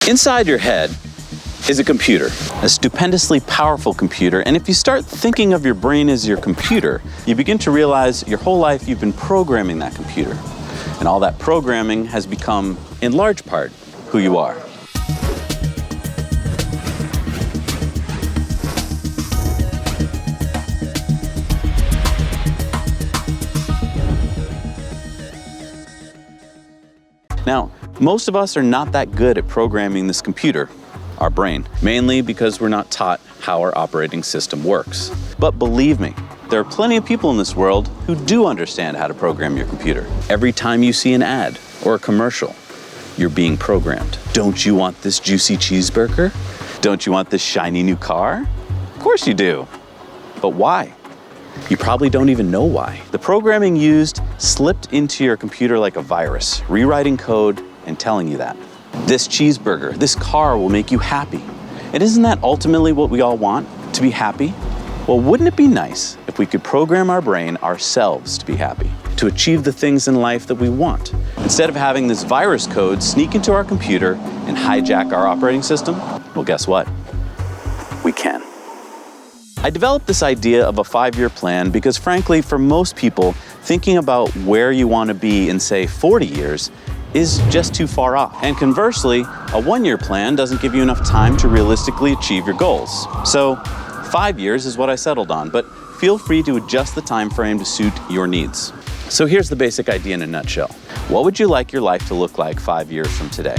Inside your head is a computer, a stupendously powerful computer, and if you start thinking of your brain as your computer, you begin to realize your whole life you've been programming that computer. And all that programming has become, in large part, who you are. Now, most of us are not that good at programming this computer, our brain, mainly because we're not taught how our operating system works. But believe me, there are plenty of people in this world who do understand how to program your computer. Every time you see an ad or a commercial, you're being programmed. Don't you want this juicy cheeseburger? Don't you want this shiny new car? Of course you do. But why? You probably don't even know why. The programming used slipped into your computer like a virus, rewriting code and telling you that. This cheeseburger, this car will make you happy. And isn't that ultimately what we all want, to be happy? Well, wouldn't it be nice if we could program our brain ourselves to be happy, to achieve the things in life that we want, instead of having this virus code sneak into our computer and hijack our operating system? Well, guess what? We can. I developed this idea of a 5-year plan because, frankly, for most people, thinking about where you want to be in, say, 40 years is just too far off. And conversely, a 1-year plan doesn't give you enough time to realistically achieve your goals. So 5 years is what I settled on, but feel free to adjust the time frame to suit your needs. So here's the basic idea in a nutshell. What would you like your life to look like 5 years from today?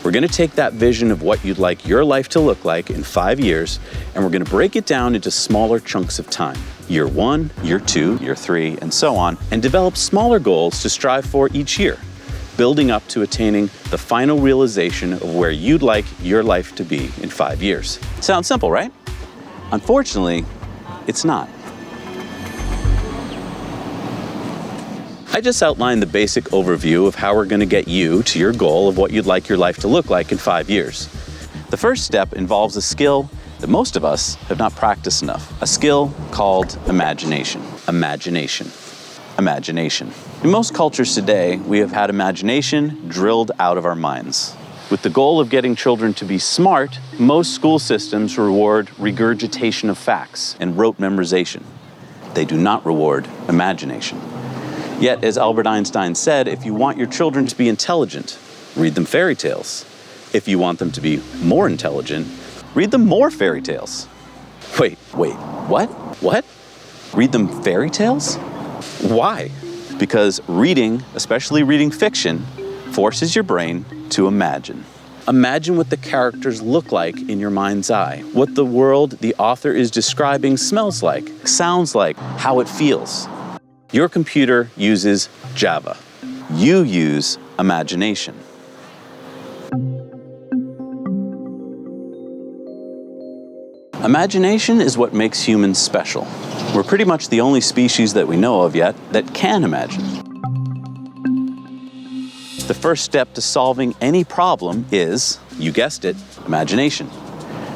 We're going to take that vision of what you'd like your life to look like in 5 years, and we're going to break it down into smaller chunks of time. Year 1, year 2, year 3, and so on, and develop smaller goals to strive for each year, building up to attaining the final realization of where you'd like your life to be in 5 years. Sounds simple, right? Unfortunately, it's not. I just outlined the basic overview of how we're going to get you to your goal of what you'd like your life to look like in 5 years. The first step involves a skill that most of us have not practiced enough, a skill called imagination. Imagination. Imagination. In most cultures today, we have had imagination drilled out of our minds. With the goal of getting children to be smart, most school systems reward regurgitation of facts and rote memorization. They do not reward imagination. Yet, as Albert Einstein said, if you want your children to be intelligent, read them fairy tales. If you want them to be more intelligent, read them more fairy tales. Wait, what? What? Read them fairy tales? Why? Because reading, especially reading fiction, forces your brain to imagine. Imagine what the characters look like in your mind's eye, what the world the author is describing smells like, sounds like, how it feels. Your computer uses Java. You use imagination. Imagination is what makes humans special. We're pretty much the only species that we know of yet that can imagine. The first step to solving any problem is, you guessed it, imagination.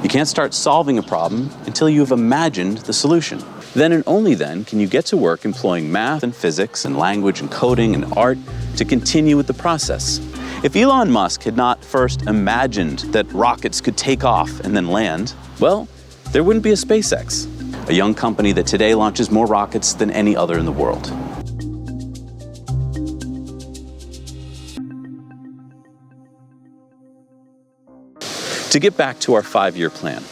You can't start solving a problem until you've imagined the solution. Then and only then can you get to work employing math and physics and language and coding and art to continue with the process. If Elon Musk had not first imagined that rockets could take off and then land, well, there wouldn't be a SpaceX, a young company that today launches more rockets than any other in the world. To get back to our 5-year plan,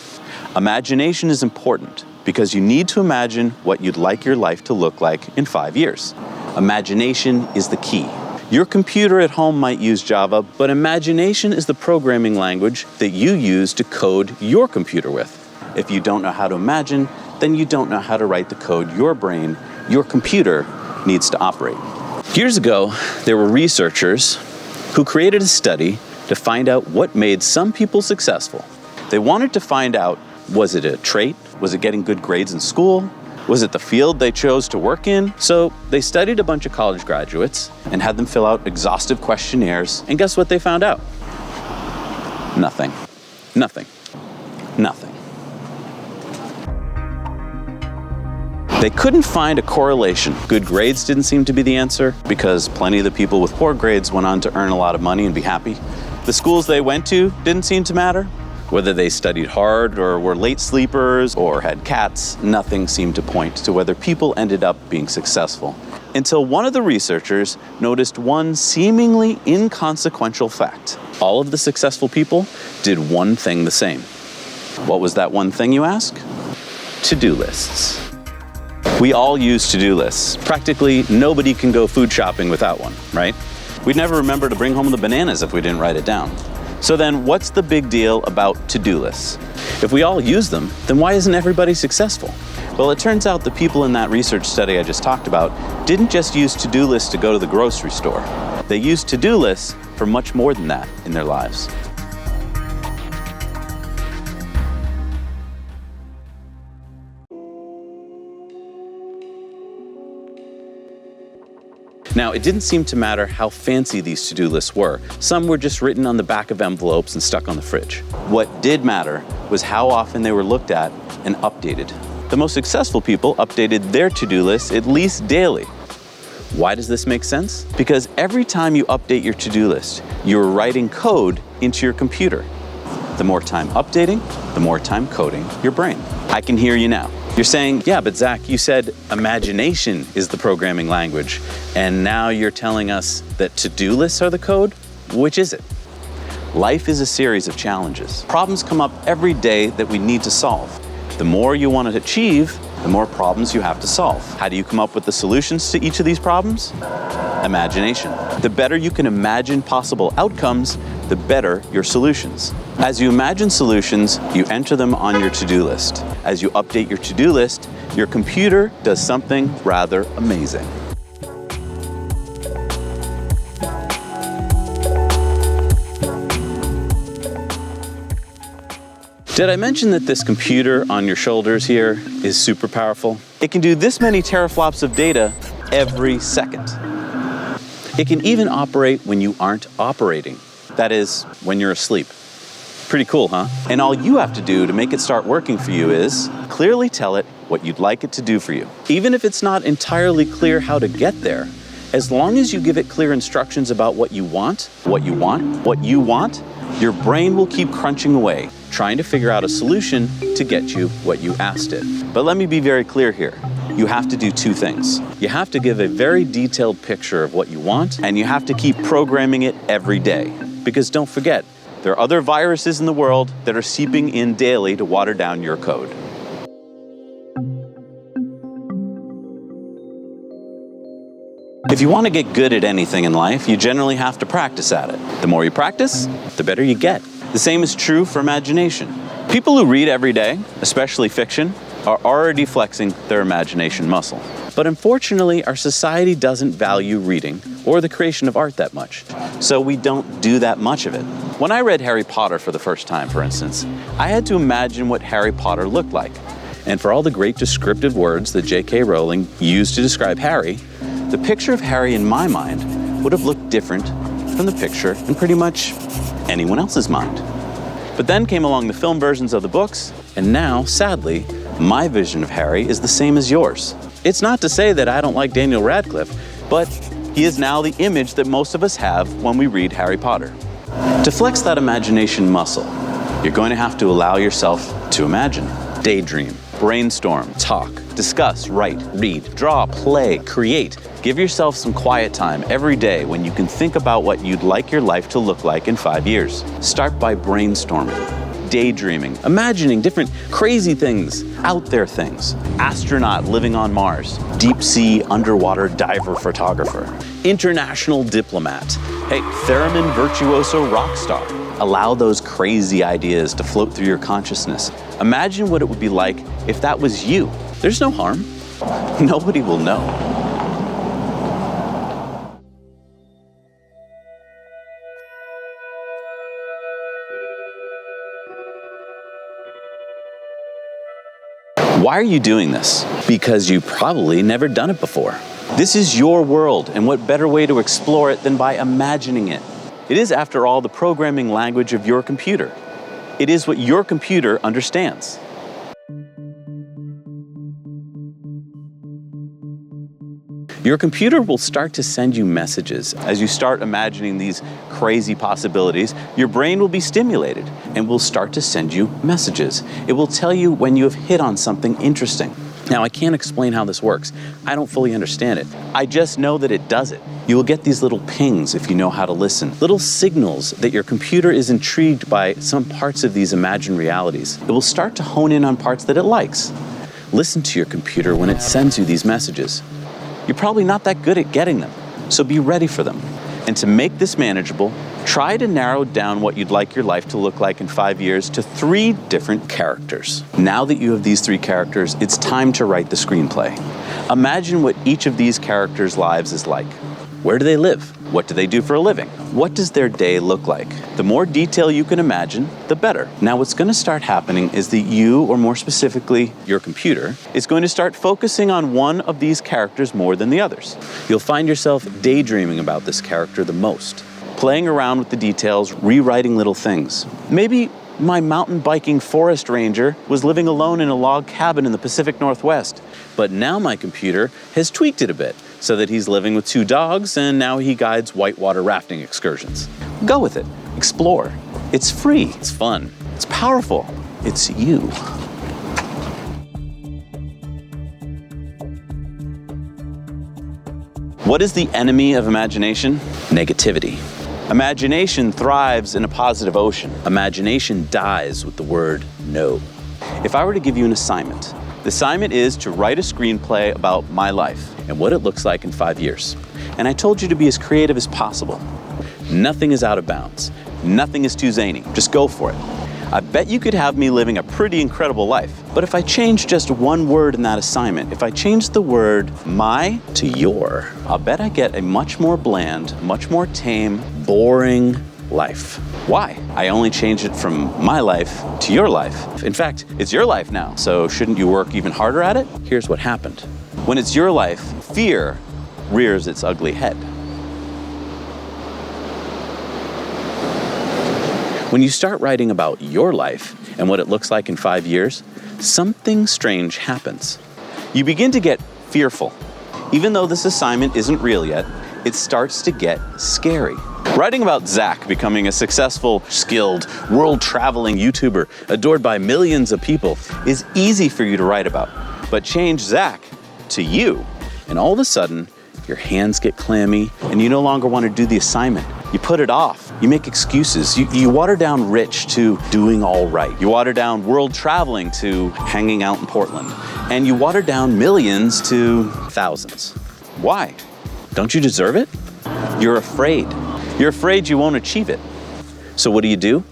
imagination is important because you need to imagine what you'd like your life to look like in 5 years. Imagination is the key. Your computer at home might use Java, but imagination is the programming language that you use to code your computer with. If you don't know how to imagine, then you don't know how to write the code your brain, your computer, needs to operate. Years ago, there were researchers who created a study to find out what made some people successful. They wanted to find out, was it a trait? Was it getting good grades in school? Was it the field they chose to work in? So they studied a bunch of college graduates and had them fill out exhaustive questionnaires, and guess what they found out? Nothing. Nothing. Nothing. They couldn't find a correlation. Good grades didn't seem to be the answer because plenty of the people with poor grades went on to earn a lot of money and be happy. The schools they went to didn't seem to matter. Whether they studied hard or were late sleepers or had cats, nothing seemed to point to whether people ended up being successful. Until one of the researchers noticed one seemingly inconsequential fact. All of the successful people did one thing the same. What was that one thing, you ask? To-do lists. We all use to-do lists. Practically nobody can go food shopping without one, right? We'd never remember to bring home the bananas if we didn't write it down. So then what's the big deal about to-do lists? If we all use them, then why isn't everybody successful? Well, it turns out the people in that research study I just talked about didn't just use to-do lists to go to the grocery store. They used to-do lists for much more than that in their lives. Now, it didn't seem to matter how fancy these to-do lists were. Some were just written on the back of envelopes and stuck on the fridge. What did matter was how often they were looked at and updated. The most successful people updated their to-do lists at least daily. Why does this make sense? Because every time you update your to-do list, you're writing code into your computer. The more time updating, the more time coding your brain. I can hear you now. You're saying, yeah, but Zach, you said imagination is the programming language, and now you're telling us that to-do lists are the code? Which is it? Life is a series of challenges. Problems come up every day that we need to solve. The more you want to achieve, the more problems you have to solve. How do you come up with the solutions to each of these problems? Imagination. The better you can imagine possible outcomes, the better your solutions. As you imagine solutions, you enter them on your to-do list. As you update your to-do list, your computer does something rather amazing. Did I mention that this computer on your shoulders here is super powerful? It can do this many teraflops of data every second. It can even operate when you aren't operating. That is, when you're asleep. Pretty cool, huh? And all you have to do to make it start working for you is clearly tell it what you'd like it to do for you. Even if it's not entirely clear how to get there, as long as you give it clear instructions about what you want, your brain will keep crunching away, trying to figure out a solution to get you what you asked it. But let me be very clear here. You have to do two things. You have to give a very detailed picture of what you want, and you have to keep programming it every day. Because don't forget, there are other viruses in the world that are seeping in daily to water down your code. If you want to get good at anything in life, you generally have to practice at it. The more you practice, the better you get. The same is true for imagination. People who read every day, especially fiction, are already flexing their imagination muscle. But unfortunately, our society doesn't value reading or the creation of art that much, so we don't do that much of it. When I read Harry Potter for the first time, for instance, I had to imagine what Harry Potter looked like. And for all the great descriptive words that J.K. Rowling used to describe Harry, the picture of Harry in my mind would have looked different from the picture in pretty much anyone else's mind. But then came along the film versions of the books, and now, sadly, my vision of Harry is the same as yours. It's not to say that I don't like Daniel Radcliffe, but he is now the image that most of us have when we read Harry Potter. To flex that imagination muscle, you're going to have to allow yourself to imagine, daydream, brainstorm, talk, discuss, write, read, draw, play, create. Give yourself some quiet time every day when you can think about what you'd like your life to look like in 5 years. Start by brainstorming, daydreaming, imagining different crazy things, out there things. Astronaut living on Mars, deep sea underwater diver photographer, international diplomat, hey, theremin virtuoso rock star. Allow those crazy ideas to float through your consciousness. Imagine what it would be like if that was you. There's no harm. Nobody will know. Why are you doing this? Because you've probably never done it before. This is your world, and what better way to explore it than by imagining it? It is, after all, the programming language of your computer. It is what your computer understands. Your computer will start to send you messages. As you start imagining these crazy possibilities, your brain will be stimulated and will start to send you messages. It will tell you when you have hit on something interesting. Now, I can't explain how this works. I don't fully understand it. I just know that it does it. You will get these little pings if you know how to listen, little signals that your computer is intrigued by some parts of these imagined realities. It will start to hone in on parts that it likes. Listen to your computer when it sends you these messages. You're probably not that good at getting them, so be ready for them. And to make this manageable, try to narrow down what you'd like your life to look like in 5 years to 3 different characters. Now that you have these 3 characters, it's time to write the screenplay. Imagine what each of these characters' lives is like. Where do they live? What do they do for a living? What does their day look like? The more detail you can imagine, the better. Now what's going to start happening is that you, or more specifically, your computer, is going to start focusing on one of these characters more than the others. You'll find yourself daydreaming about this character the most, playing around with the details, rewriting little things. Maybe my mountain biking forest ranger was living alone in a log cabin in the Pacific Northwest, but now my computer has tweaked it a bit so that he's living with 2 dogs and now he guides whitewater rafting excursions. Go with it. Explore. It's free. It's fun. It's powerful. It's you. What is the enemy of imagination? Negativity. Imagination thrives in a positive ocean. Imagination dies with the word no. If I were to give you an assignment, the assignment is to write a screenplay about my life and what it looks like in 5 years. And I told you to be as creative as possible. Nothing is out of bounds. Nothing is too zany. Just go for it. I bet you could have me living a pretty incredible life. But if I change just one word in that assignment, if I change the word my to your, I'll bet I get a much more bland, much more tame, boring life. Why? I only changed it from my life to your life. In fact, it's your life now, so shouldn't you work even harder at it? Here's what happened. When it's your life, fear rears its ugly head. When you start writing about your life and what it looks like in 5 years, something strange happens. You begin to get fearful. Even though this assignment isn't real yet, it starts to get scary. Writing about Zach becoming a successful, skilled, world-traveling YouTuber adored by millions of people is easy for you to write about. But change Zach to you, and all of a sudden, your hands get clammy and you no longer want to do the assignment. You put it off. You make excuses. You water down rich to doing all right. You water down world traveling to hanging out in Portland. And you water down millions to thousands. Why? Don't you deserve it? You're afraid. You're afraid you won't achieve it. So what do?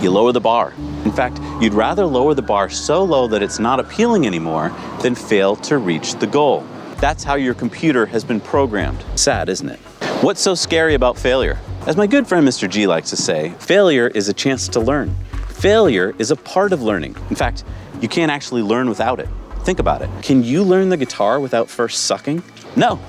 You lower the bar. In fact, you'd rather lower the bar so low that it's not appealing anymore than fail to reach the goal. That's how your computer has been programmed. Sad, isn't it? What's so scary about failure? As my good friend Mr. G likes to say, failure is a chance to learn. Failure is a part of learning. In fact, you can't actually learn without it. Think about it. Can you learn the guitar without first sucking? No.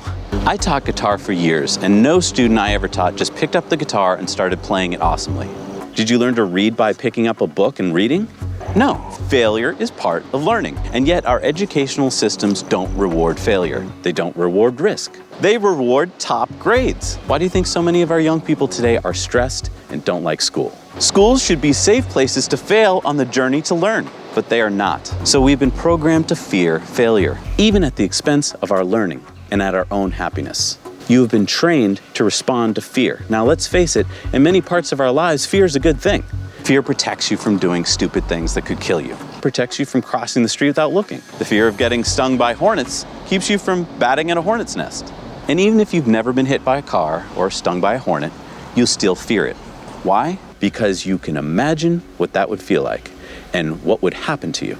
I taught guitar for years, and no student I ever taught just picked up the guitar and started playing it awesomely. Did you learn to read by picking up a book and reading? No. Failure is part of learning. And yet our educational systems don't reward failure. They don't reward risk. They reward top grades. Why do you think so many of our young people today are stressed and don't like school? Schools should be safe places to fail on the journey to learn, but they are not. So we've been programmed to fear failure, even at the expense of our learning and at our own happiness. You have been trained to respond to fear. Now let's face it, in many parts of our lives, fear is a good thing. Fear protects you from doing stupid things that could kill you. Protects you from crossing the street without looking. The fear of getting stung by hornets keeps you from batting at a hornet's nest. And even if you've never been hit by a car or stung by a hornet, you'll still fear it. Why? Because you can imagine what that would feel like and what would happen to you.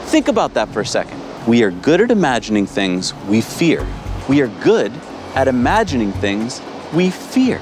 Think about that for a second. We are good at imagining things we fear. We are good at imagining things we fear.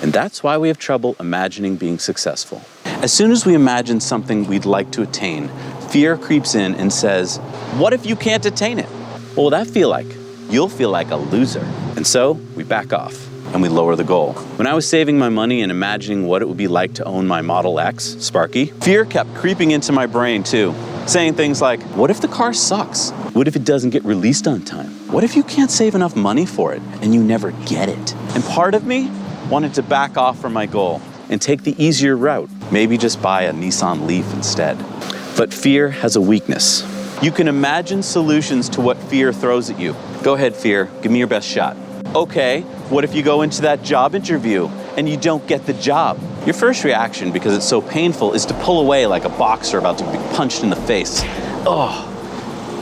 And that's why we have trouble imagining being successful. As soon as we imagine something we'd like to attain, fear creeps in and says, what if you can't attain it? What will that feel like? You'll feel like a loser. And so we back off and we lower the goal. When I was saving my money and imagining what it would be like to own my Model X, Sparky, fear kept creeping into my brain too. saying things like, what if the car sucks? What if it doesn't get released on time? What if you can't save enough money for it and you never get it? And part of me wanted to back off from my goal and take the easier route, maybe just buy a Nissan Leaf instead. But fear has a weakness. You can imagine solutions to what fear throws at you. Go ahead, fear, give me your best shot. Okay, what if you go into that job interview and you don't get the job? Your first reaction, because it's so painful, is to pull away like a boxer about to be punched in the face. Oh,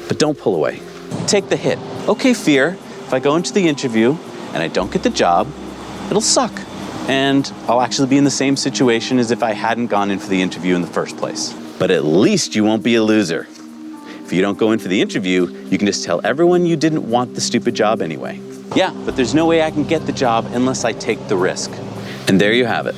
but don't pull away. Take the hit. Okay, fear, if I go into the interview and I don't get the job, it'll suck. And I'll actually be in the same situation as if I hadn't gone in for the interview in the first place. But at least you won't be a loser. If you don't go in for the interview, you can just tell everyone you didn't want the stupid job anyway. Yeah, but there's no way I can get the job unless I take the risk. And there you have it.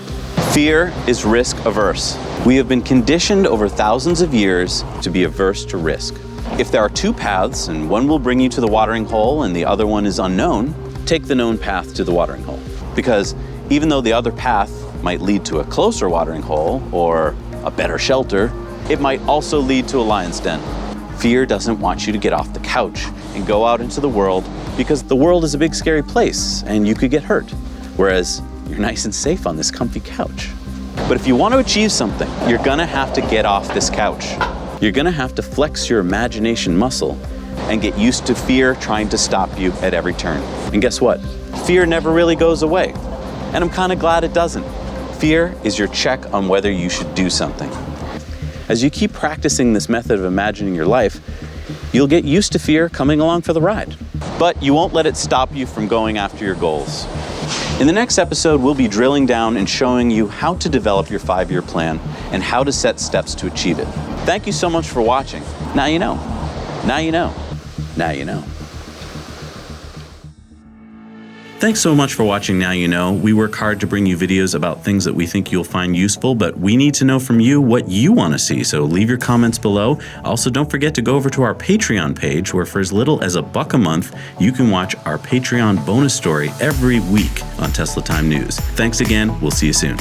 Fear is risk-averse. We have been conditioned over thousands of years to be averse to risk. If there are two paths and one will bring you to the watering hole and the other one is unknown, take the known path to the watering hole. Because even though the other path might lead to a closer watering hole or a better shelter, it might also lead to a lion's den. Fear doesn't want you to get off the couch and go out into the world because the world is a big scary place and you could get hurt, whereas you're nice and safe on this comfy couch. But if you want to achieve something, you're gonna have to get off this couch. You're gonna have to flex your imagination muscle and get used to fear trying to stop you at every turn. And guess what? Fear never really goes away. And I'm kind of glad it doesn't. Fear is your check on whether you should do something. As you keep practicing this method of imagining your life, you'll get used to fear coming along for the ride. But you won't let it stop you from going after your goals. In the next episode, we'll be drilling down and showing you how to develop your 5-year plan and how to set steps to achieve it. Thank you so much for watching. Now you know. Now you know. Now you know. Thanks so much for watching Now You Know. We work hard to bring you videos about things that we think you'll find useful, but we need to know from you what you want to see, so leave your comments below. Also, don't forget to go over to our Patreon page, where for as little as $1 a month, you can watch our Patreon bonus story every week on Tesla Time News. Thanks again. We'll see you soon.